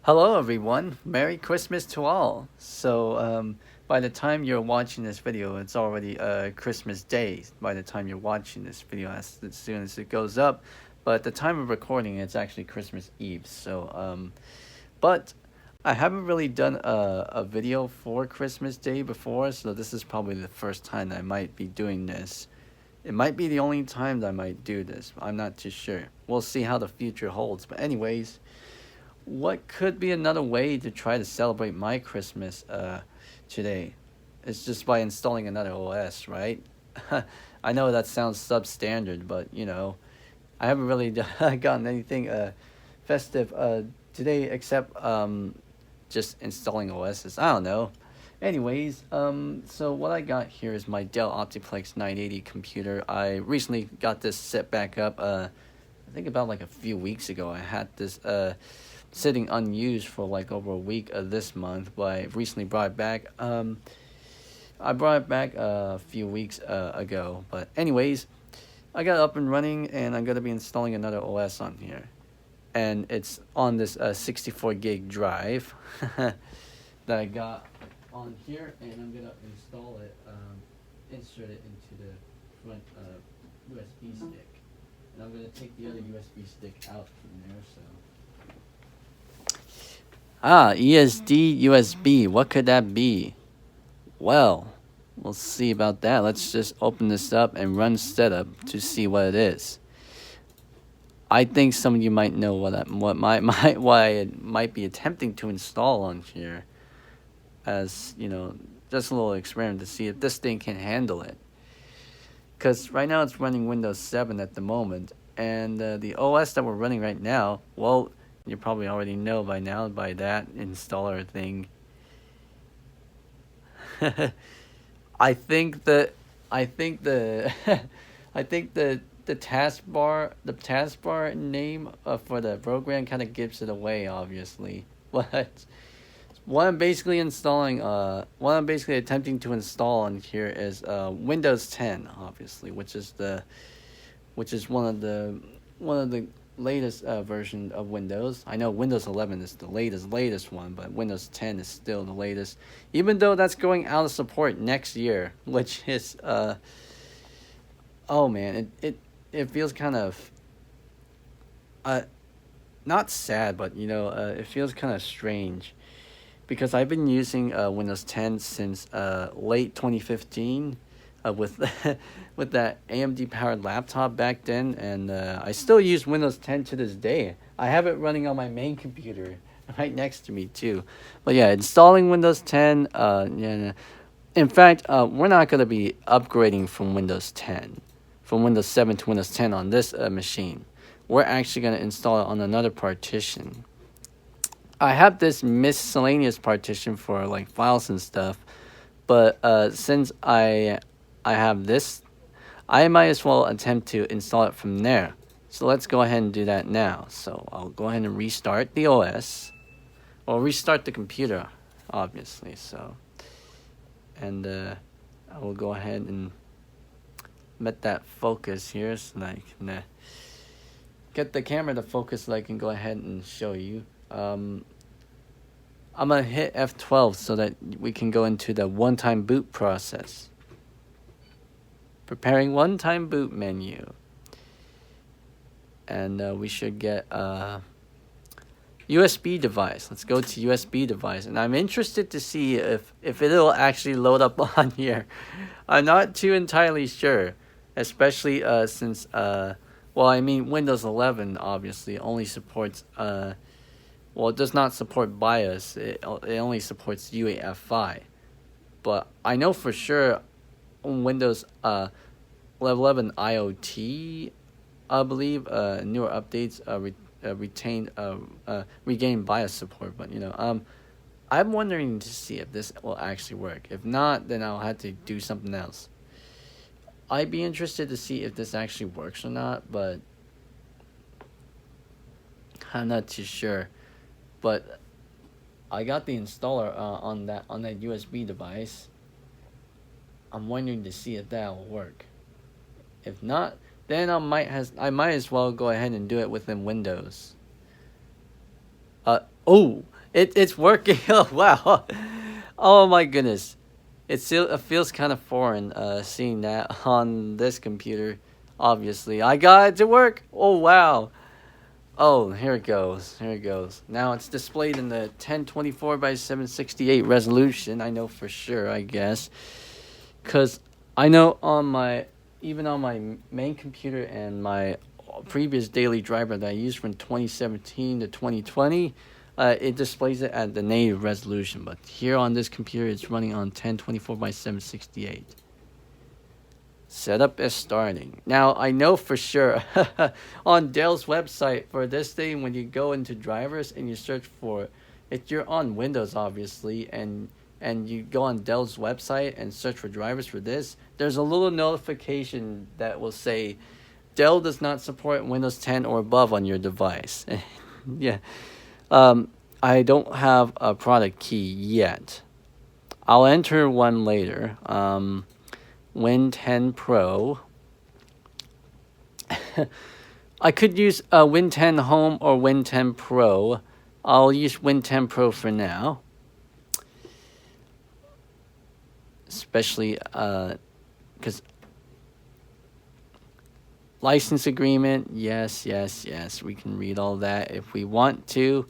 Hello everyone, Merry Christmas to all. By the time you're watching this video, it's already Christmas Day. By the time you're watching this video, as soon as it goes up, but at the time of recording, it's actually Christmas Eve. But I haven't really done a video for Christmas Day before, so this is probably the first time that I might be doing this. It might be the only time that I might do this. I'm not too sure. We'll see how the future holds. But anyways, what could be another way to try to celebrate my Christmas today? It's just by installing another OS, right? I know that sounds substandard, but I haven't really gotten anything festive today except just installing OSs. I don't know. Anyways, so what I got here is my Dell OptiPlex 980 computer. I recently got this set back up. I think about like a few weeks ago. I had this sitting unused for like over a week this month, but I recently brought it back. I brought it back a few weeks ago, but anyways, I got it up and running, and I'm gonna be installing another OS on here, and it's on this 64 gig drive that I got on here, and I'm gonna install it, insert it into the front USB stick, and I'm gonna take the other USB stick out from there. ESD USB, what could that be? Well, we'll see about that. Let's just open this up and run setup to see what it is. I think some of you might know what I might be attempting to install on here, as just a little experiment to see if this thing can handle it. Because right now it's running Windows 7 at the moment, and the OS that we're running right now, well, you probably already know by now by that installer thing. I think the taskbar name for the program kind of gives it away, obviously. But what I'm basically attempting to install on here is Windows 10, obviously, which is one of the latest version of Windows. I know Windows 11 is the latest one, but Windows 10 is still the latest, even though that's going out of support next year, which is oh man, it feels kind of not sad, but it feels kind of strange, because I've been using Windows 10 since late 2015 with with that AMD powered laptop back then, and I still use Windows 10 to this day. I have it running on my main computer right next to me too. But yeah, installing Windows 10. Yeah. In fact, we're not going to be upgrading from Windows 10, from Windows 7 to Windows 10 on this machine. We're actually going to install it on another partition. I have this miscellaneous partition for like files and stuff, but since I have this, I might as well attempt to install it from there. So let's go ahead and do that now. So I'll go ahead and restart the OS, or restart the computer, obviously. So, and I will go ahead and let that focus here, so that I can get the camera to focus, so I can go ahead and show you. I'm gonna hit F12 so that we can go into the one-time boot process. Preparing one-time boot menu, and we should get a USB device. Let's go to USB device, and I'm interested to see if it'll actually load up on here. I'm not too entirely sure, especially since well, I mean, Windows 11 obviously only supports well, it does not support BIOS. It only supports UEFI, but I know for sure Windows 11 IoT, I believe, newer updates regain BIOS support. But I'm wondering to see if this will actually work. If not, then I'll have to do something else. I'd be interested to see if this actually works or not, but I'm not too sure. But I got the installer on that USB device. I'm wondering to see if that will work. If not, then I might as well go ahead and do it within Windows. Oh, It's working. Oh wow. Oh my goodness. It feels kind of foreign seeing that on this computer. Obviously, I got it to work. Oh wow. Oh, here it goes. Here it goes. Now it's displayed in the 1024 by 768 resolution. I know for sure, I guess. Because I know on my, even on my main computer and my previous daily driver that I used from 2017 to 2020, it displays it at the native resolution. But here on this computer, it's running on 1024 by 768. Setup is starting. Now, I know for sure on Dell's website for this thing, when you go into drivers and you search for, if you're on Windows, obviously, and you go on Dell's website and search for drivers for this, there's a little notification that will say, Dell does not support Windows 10 or above on your device. Yeah. I don't have a product key yet. I'll enter one later. Win 10 Pro. I could use Win 10 Home or Win 10 Pro. I'll use Win 10 Pro for now. Especially because license agreement, yes, we can read all that if we want to.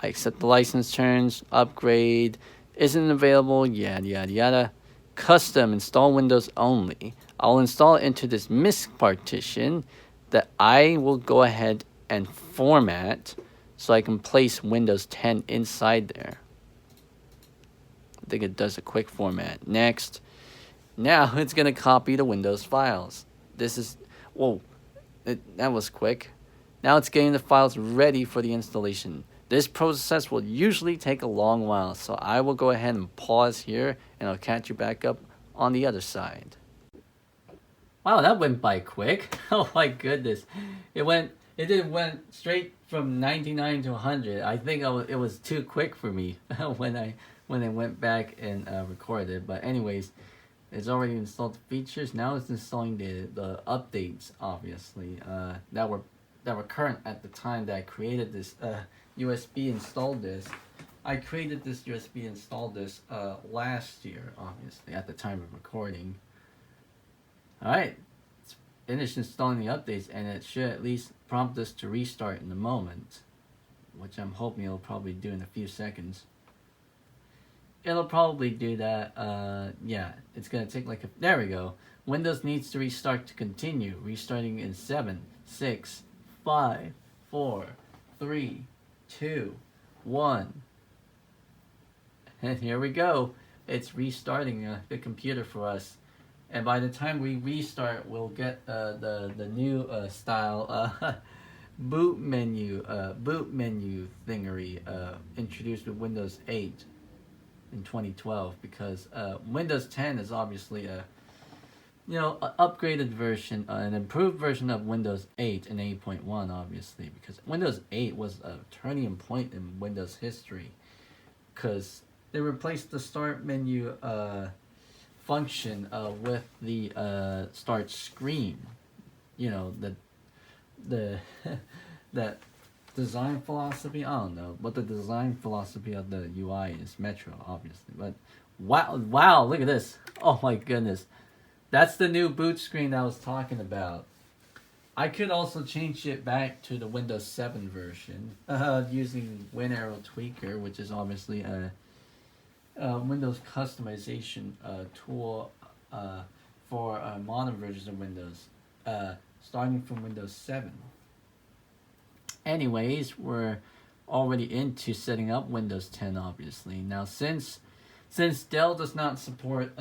I accept the license terms. Upgrade isn't available, yada yada yada. Custom install Windows only. I'll install it into this MISC partition that I will go ahead and format so I can place Windows 10 inside there. I think it does a quick format. Next. Now it's going to copy the Windows files. This is, whoa, that was quick. Now it's getting the files ready for the installation. This process will usually take a long while, so I will go ahead and pause here, and I'll catch you back up on the other side. Wow, that went by quick. Oh my goodness. It went straight from 99 to 100. I think it was too quick for me when I went back and recorded. But anyways, it's already installed the features. Now it's installing the updates, obviously, that were current at the time that I created this USB install disk. I created this USB install disk last year, obviously, at the time of recording. Alright, it's finished installing the updates, and it should at least prompt us to restart in a moment, which I'm hoping it'll probably do in a few seconds. It'll probably do that, yeah, it's gonna take like there we go. Windows needs to restart to continue, restarting in 7, 6, 5, 4, 3, 2, 1. And here we go. It's restarting the computer for us. And by the time we restart, we'll get the new style boot menu thingery introduced with Windows 8 in 2012, because Windows 10 is obviously a upgraded version, an improved version of Windows 8 and 8.1, obviously, because Windows 8 was a turning point in Windows history, because they replaced the start menu function with the start screen. You know, the that design philosophy. I don't know what the design philosophy of the UI is. Metro, obviously, but wow, look at this. Oh my goodness. That's the new boot screen I was talking about. I could also change it back to the Windows 7 version using WinArrow Tweaker, which is obviously a Windows customization tool for modern versions of Windows, starting from Windows 7. Anyways, we're already into setting up Windows 10, obviously. Now, since Dell does not support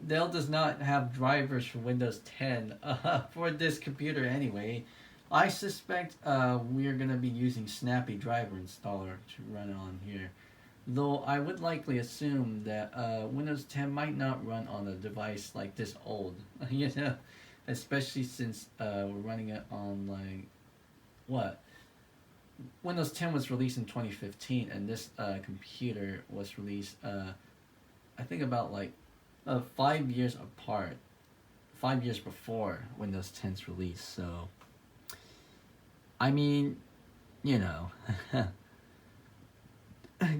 Dell does not have drivers for Windows 10 for this computer anyway, I suspect we're going to be using Snappy Driver Installer to run it on here. Though I would likely assume that Windows 10 might not run on a device like this old, you know, especially since we're running it on like, what? Windows 10 was released in 2015, and this computer was released, I think about like 5 years apart, 5 years before Windows 10's release. So, I mean, you know,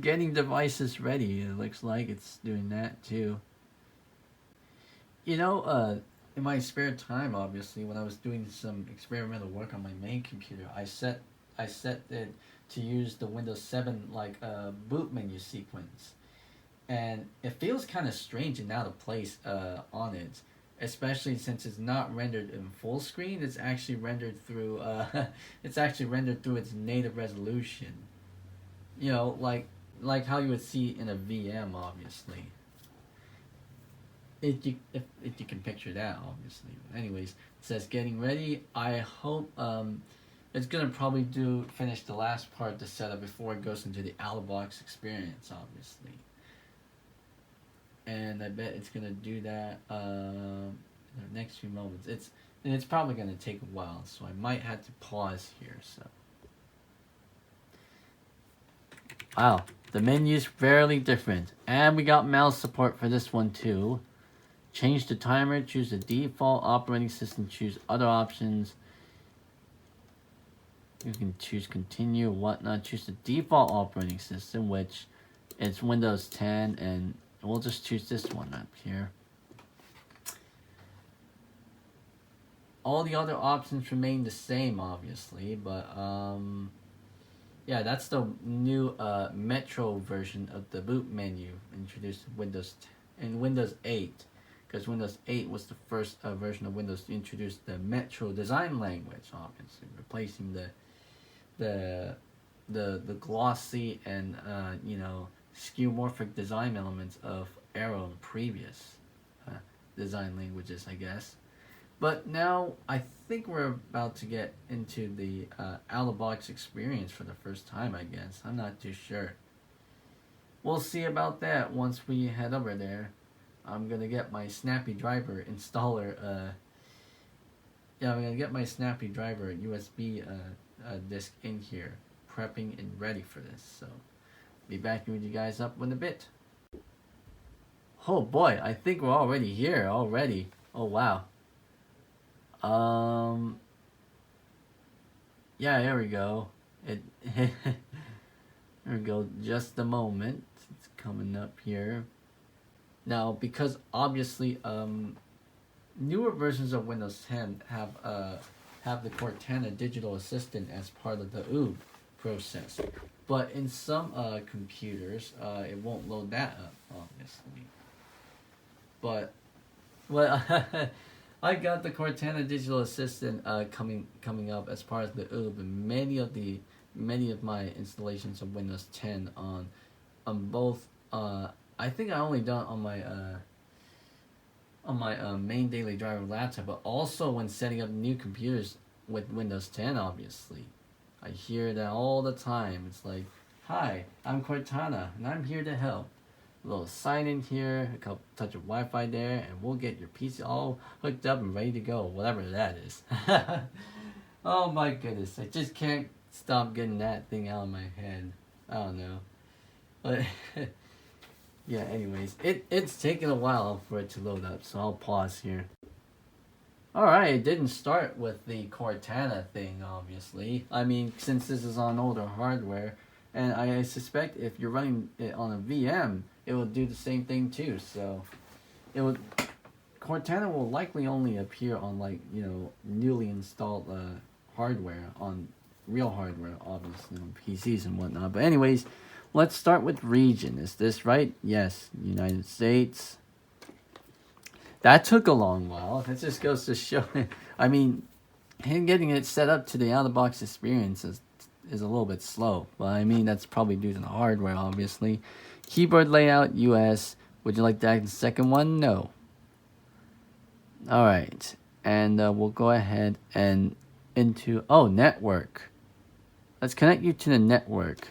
getting devices ready. It looks like it's doing that too. You know, in my spare time, obviously, when I was doing some experimental work on my main computer, I set it to use the Windows 7 like boot menu sequence, and it feels kind of strange and out of place on it, especially since it's not rendered in full screen. It's actually rendered through it's actually rendered through its native resolution. You know, like how you would see in a VM, obviously. If you can picture that, obviously. Anyways, it says getting ready. I hope it's gonna probably finish the last part to set up before it goes into the out of box experience, obviously. And I bet it's gonna do that in the next few moments. It's probably gonna take a while, so I might have to pause here. So wow, the menu's fairly different, and we got mouse support for this one too. Change the timer, choose the default operating system, choose other options. You can choose continue, whatnot. Choose the default operating system, which is Windows 10, and we'll just choose this one up here. All the other options remain the same, obviously, but yeah, that's the new Metro version of the boot menu introduced in Windows 8. Because Windows 8 was the first version of Windows to introduce the Metro design language, obviously, replacing the glossy and skeuomorphic design elements of Arrow and previous design languages, I guess. But now I think we're about to get into the out-of-box experience for the first time, I guess. I'm not too sure. We'll see about that once we head over there. I'm gonna get my Snappy Driver installer. I'm gonna get my Snappy Driver USB disk in here, prepping and ready for this. So, be back with you guys up in a bit. Oh boy, I think we're already here already. Oh wow. Yeah, here we go. There we go. Just a moment. It's coming up here. Now, because obviously, newer versions of Windows 10 have the Cortana digital assistant as part of the OOB process, but in some computers, it won't load that up, obviously. But well, I got the Cortana digital assistant coming up as part of the OOB, and many of my installations of Windows 10 on both. I think I only done on my main daily driver laptop, but also when setting up new computers with Windows 10, obviously. I hear that all the time. It's like, hi, I'm Cortana, and I'm here to help. A little sign in here, a couple touch of Wi-Fi there, and we'll get your PC all hooked up and ready to go, whatever that is. Oh my goodness, I just can't stop getting that thing out of my head. I don't know. But yeah, anyways, it's taken a while for it to load up, so I'll pause here. Alright, it didn't start with the Cortana thing, obviously. I mean, since this is on older hardware, and I suspect if you're running it on a VM, it will do the same thing too, so Cortana will likely only appear on, like, newly installed hardware, on real hardware, obviously, on PCs and whatnot. But anyways, let's start with region. Is this right? Yes, United States. That took a long while. That just goes to show. I mean, getting it set up to the out-of-box experience is a little bit slow. But I mean, that's probably due to the hardware, obviously. Keyboard layout, US. Would you like to add the second one? No. Alright. And we'll go ahead and into... Oh, network. Let's connect you to the network.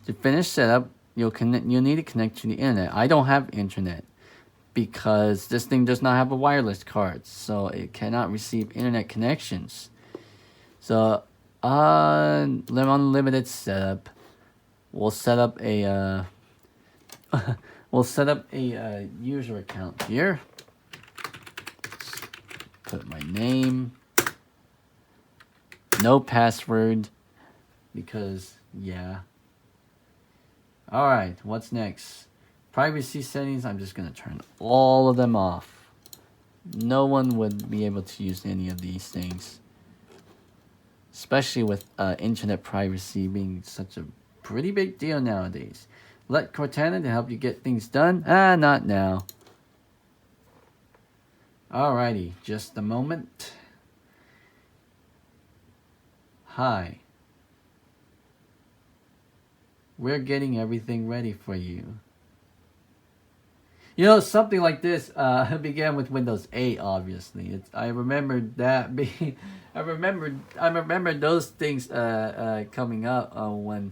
To finish setup, you'll need to connect to the internet. I don't have internet because this thing does not have a wireless card, so it cannot receive internet connections. So, unlimited setup. We'll set up a user account here. Put my name. No password because yeah. All right, what's next? Privacy settings, I'm just going to turn all of them off. No one would be able to use any of these things. Especially with internet privacy being such a pretty big deal nowadays. Let Cortana to help you get things done? Not now. Alrighty, just a moment. Hi. We're getting everything ready for you. You know, something like this began with Windows 8. Obviously, I remember that being. I remember those things coming up when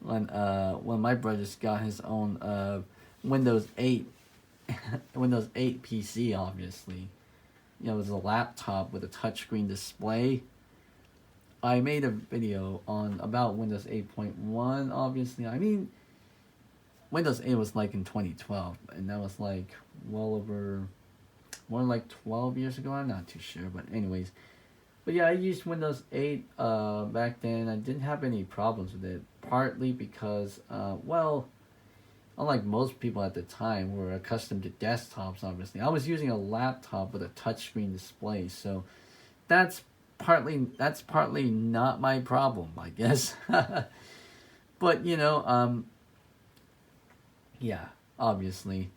my brother just got his own Windows 8 Windows 8 PC. Obviously, you know, it was a laptop with a touchscreen display. I made a video about Windows 8.1. Obviously, I mean, Windows 8 was like in 2012, and that was like well over more like 12 years ago. I'm not too sure, but anyways. But yeah, I used Windows 8 back then. I didn't have any problems with it, partly because, well, unlike most people at the time, were accustomed to desktops, obviously. I was using a laptop with a touchscreen display, so that's partly not my problem, I guess. But, you know, yeah, obviously.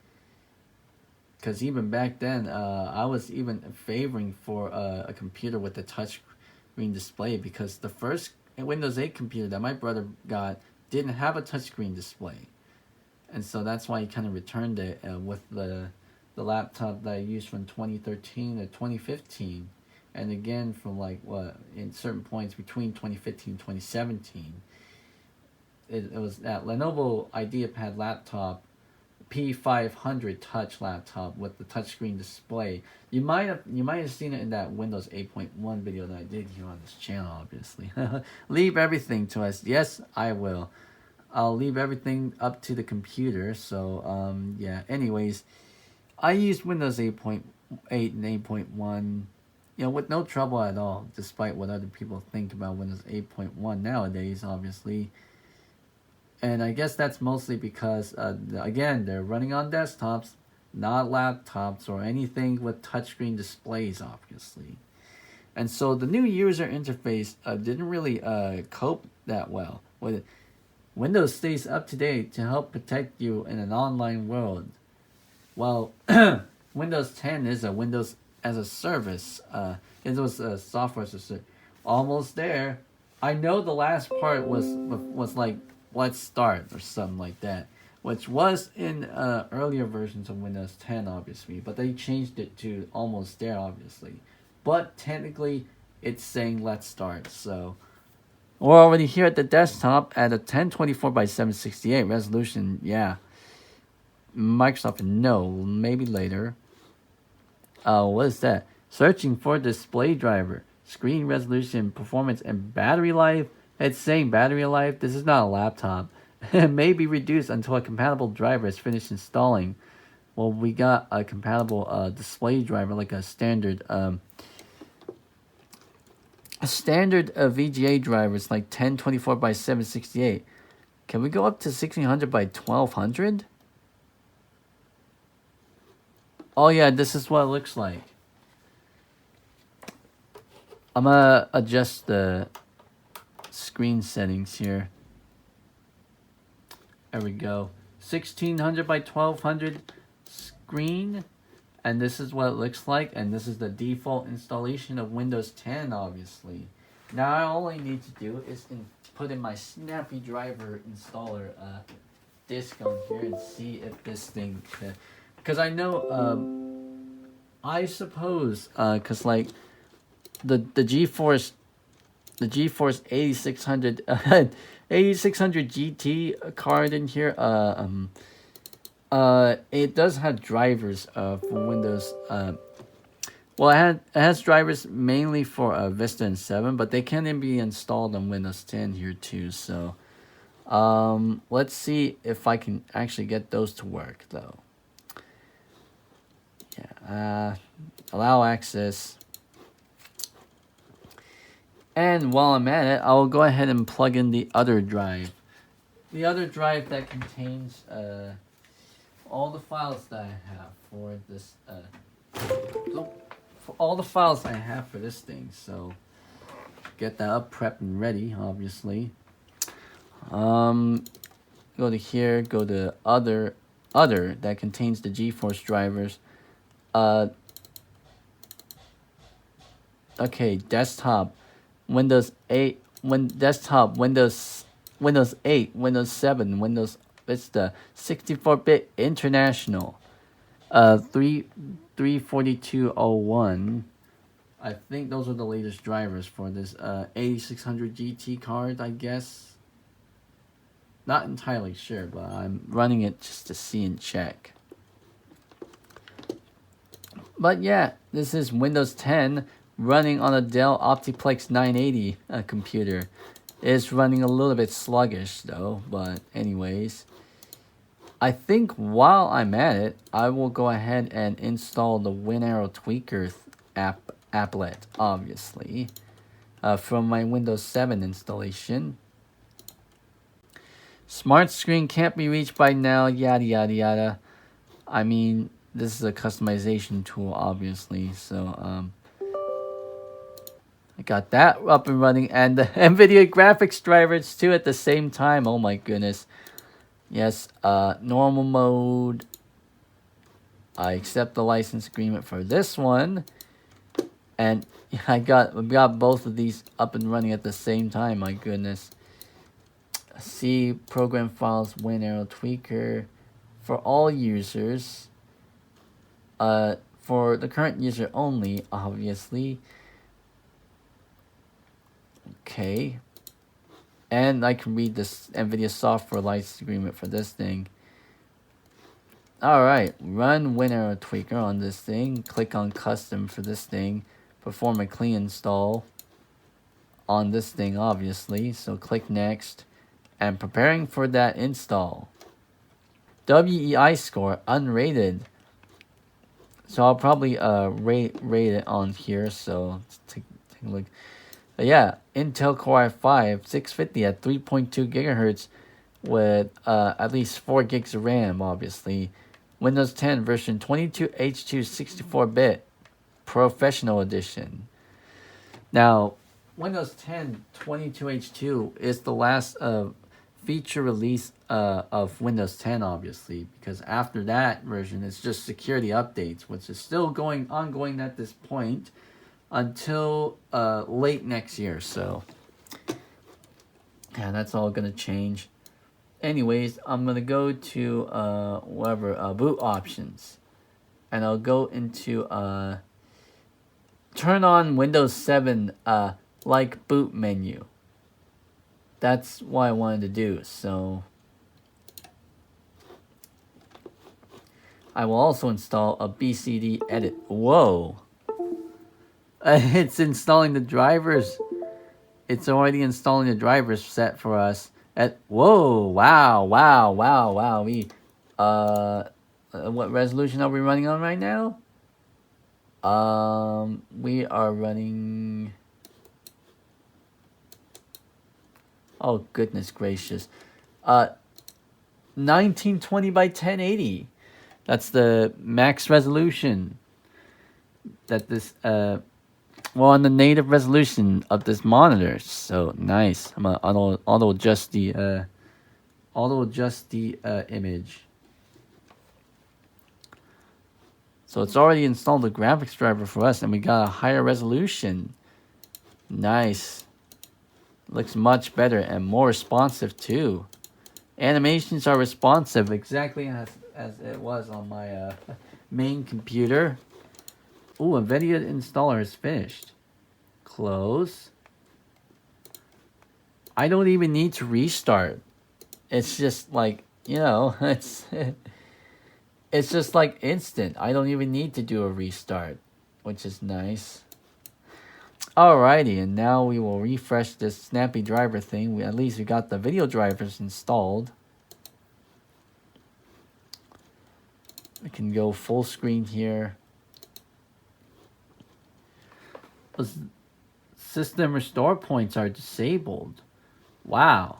Because even back then, I was even favoring for a computer with a touchscreen display, because the first Windows 8 computer that my brother got didn't have a touchscreen display. And so that's why he kind of returned it with the laptop that I used from 2013 to 2015. And again, from like, in certain points between 2015 and 2017. It was that Lenovo IdeaPad laptop, P500 touch laptop with the touchscreen display. You might have seen it in that Windows 8.1 video that I did here on this channel, obviously. Leave everything to us. Yes, I will. I'll leave everything up to the computer. So yeah, anyways, I used Windows 8.8 and 8.1, you know, with no trouble at all, despite what other people think about Windows 8.1 nowadays, obviously. And I guess that's mostly because, again, they're running on desktops, not laptops or anything with touchscreen displays, obviously. And so the new user interface didn't really cope that well with it. Windows stays up to date to help protect you in an online world. Well, Windows 10 is a Windows as a service. It was a software as a service. Almost there. I know the last part was like, let's start or something like that, which was in earlier versions of Windows 10, obviously, but they changed it to almost there, obviously. But technically, it's saying let's start. So we're already here at the desktop at a 1024 by 768 resolution. Yeah, Microsoft, no, maybe later. What is that? Searching for display driver, screen resolution, performance, and battery life. It's saying battery life. This is not a laptop. It may be reduced until a compatible driver is finished installing. Well, we got a compatible display driver, like a standard VGA driver. It's like 1024 by 768. Can we go up to 1600 by 1200? Oh yeah, this is what it looks like. I'm gonna adjust the screen settings here. There we go. 1600 by 1200 screen, and this is what it looks like, and this is the default installation of Windows 10, obviously. Now all I need to do is put in my Snappy Driver installer disk on here and see if this thing, because I know, I suppose, because like the GeForce 8600 8600 GT card in here, it does have drivers for Windows. Well, it has drivers mainly for Vista and 7, but they can then be installed on Windows 10 here too. So let's see if I can actually get those to work though. Yeah, allow access. And while I'm at it, I'll go ahead and plug in the other drive. the other drive that contains all the files that I have for this for all the files I have for this thing. So get that up, prepped and ready, obviously. Go to here, go to other that contains the GeForce drivers. Okay, desktop, Windows 8, Windows 8, Windows 7, Windows Vista, 64-bit International, 34201. I think those are the latest drivers for this 8600 GT card, I guess. Not entirely sure, but I'm running it just to see and check. But yeah, this is Windows 10 running on a Dell OptiPlex 980 computer. It's running a little bit sluggish though, but anyways. I think while I'm at it, I will go ahead and install the WinArrow Tweaker applet, obviously, from my Windows 7 installation. Smart screen can't be reached by now, yada yada yada. I mean, this is a customization tool, obviously, so I got that up and running, and the NVIDIA graphics drivers too at the same time. Oh my goodness. Yes, normal mode. I accept the license agreement for this one. And we got both of these up and running at the same time. My goodness. See program files, WinArrow Tweaker for all users. For the current user only, obviously. Okay. And I can read this NVIDIA software license agreement for this thing. Alright, run WinArrow Tweaker on this thing. Click on custom for this thing. Perform a clean install on this thing, obviously. So click next. And preparing for that install. WEI score unrated. So I'll probably rate it on here. So take a look. But yeah, Intel Core i5 650 at 3.2 gigahertz with at least 4 gigs of RAM, obviously. Windows 10 version 22H2 64-bit Professional Edition. Now, Windows 10 22H2 is the last feature release of Windows 10, obviously, because after that version, it's just security updates, which is still ongoing at this point until late next year. So yeah, that's all gonna change. Anyways, I'm gonna go to boot options, and I'll go into turn on Windows 7 like boot menu. That's what I wanted to do. So I will also install a BCD edit. Whoa. It's installing the drivers. It's already installing the drivers set for us. Whoa, wow. What resolution are we running on right now? We are running. Oh goodness gracious. 1920 by 1080. That's the max resolution that this on the native resolution of this monitor. So nice. I'm gonna auto adjust the image. So it's already installed the graphics driver for us, and we got a higher resolution. Nice. Looks much better and more responsive too. Animations are responsive exactly as it was on my main computer. Ooh, NVIDIA installer is finished. Close. I don't even need to restart. It's just like, it's just like instant. I don't even need to do a restart, which is nice. Alrighty, and now we will refresh this snappy driver thing. At least we got the video drivers installed. We can go full screen here. System restore points are disabled. Wow.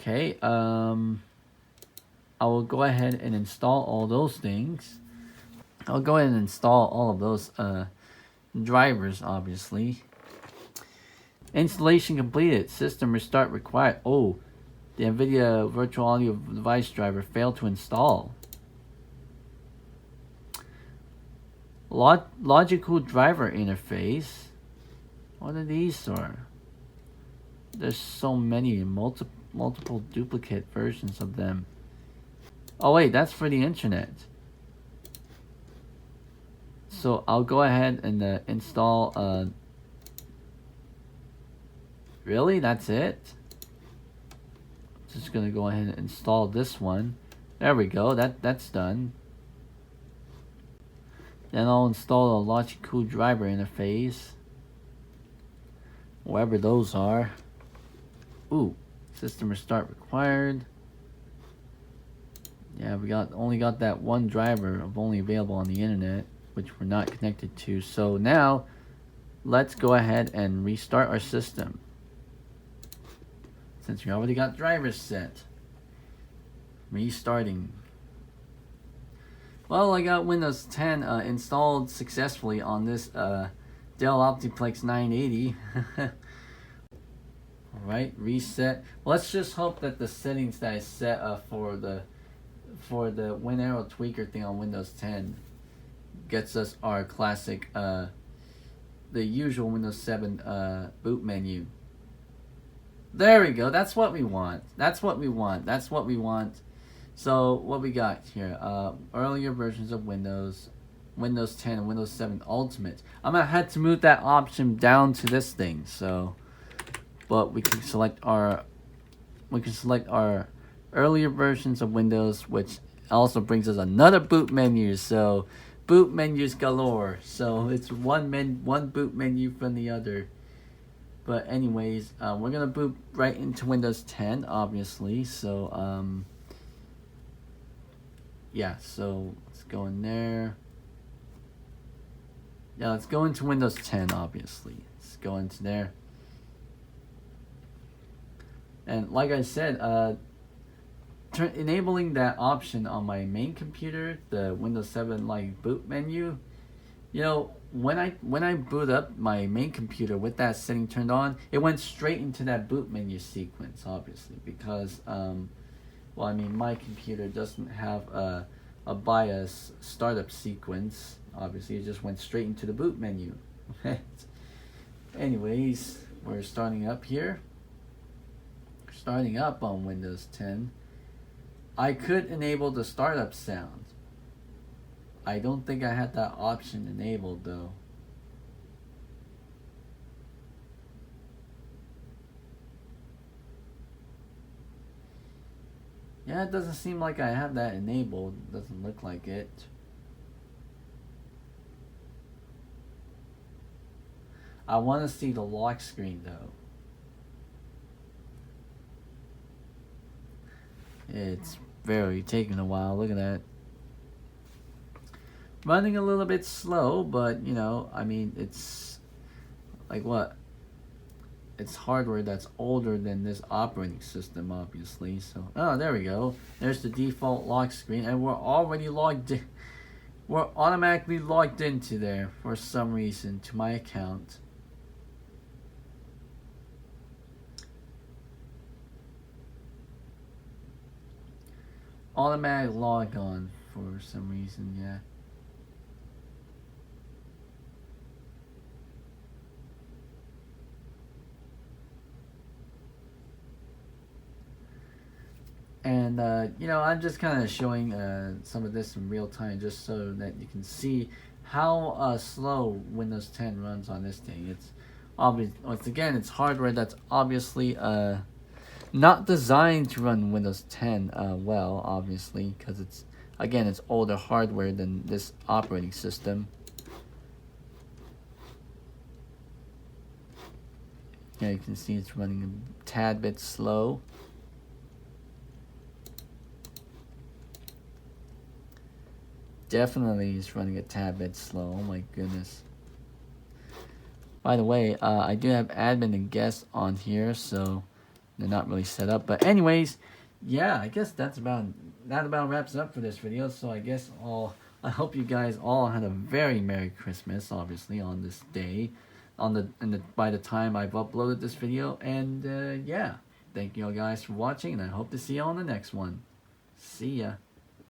Okay, I will go ahead and install all those things. I'll go ahead and install all of those drivers, obviously. Installation completed. System restart required. Oh, the NVIDIA Virtual Audio Device driver failed to install. Logical driver interface. What are these for? There's so many, multiple duplicate versions of them. Oh wait, that's for the internet. So I'll go ahead and install. Really? That's it? Just gonna go ahead and install this one. There we go. That's done. Then I'll install a logical driver interface. Wherever those are. Ooh, system restart required. Yeah, we only got that one driver of only available on the internet, which we're not connected to. So now, let's go ahead and restart our system. Since we already got drivers set. Restarting. Well, I got Windows 10 installed successfully on this Dell OptiPlex 980. Alright, reset. Let's just hope that the settings that I set for the WinArrow tweaker thing on Windows 10 gets us our classic, the usual Windows 7 boot menu. There we go. That's what we want. That's what we want. That's what we want. So what we got here? Earlier versions of Windows 10 and Windows 7 Ultimate. I'm gonna have to move that option down to this thing. So, but we can select our earlier versions of Windows, which also brings us another boot menu. So, boot menus galore. So it's one boot menu from the other. But anyways, we're gonna boot right into Windows 10, obviously. So yeah. So let's go in there. Yeah, let's go into Windows 10, obviously. Let's go into there. And like I said, enabling that option on my main computer, the Windows 7 like boot menu, you know, when I boot up my main computer with that setting turned on, it went straight into that boot menu sequence, obviously, because well, I mean, my computer doesn't have a BIOS startup sequence. Obviously, it just went straight into the boot menu. Anyways, we're starting up here. Starting up on Windows 10. I could enable the startup sound. I don't think I had that option enabled though. Yeah, it doesn't seem like I have that enabled. It doesn't look like it. I want to see the lock screen though. It's very taking a while. Look at that. Running a little bit slow, but you know, I mean, it's like what? It's hardware that's older than this operating system, obviously. So, oh, there we go. There's the default lock screen, and we're already logged in. We're automatically logged into there for some reason to my account. Automatic log on for some reason, yeah. And you know, I'm just kind of showing some of this in real time just so that you can see how slow Windows 10 runs on this thing. It's obvious. Once again, it's hardware that's obviously not designed to run Windows 10 well, obviously, because it's older hardware than this operating system. Yeah, you can see it's running a tad bit slow. Definitely is running a tad bit slow. Oh my goodness. By the way, I do have admin and guest on here, so they're not really set up. But anyways, yeah, I guess that about wraps up for this video. So I guess I hope you guys all had a very Merry Christmas, obviously, on this day, by the time I've uploaded this video. And yeah, thank you all guys for watching, and I hope to see you on the next one. See ya.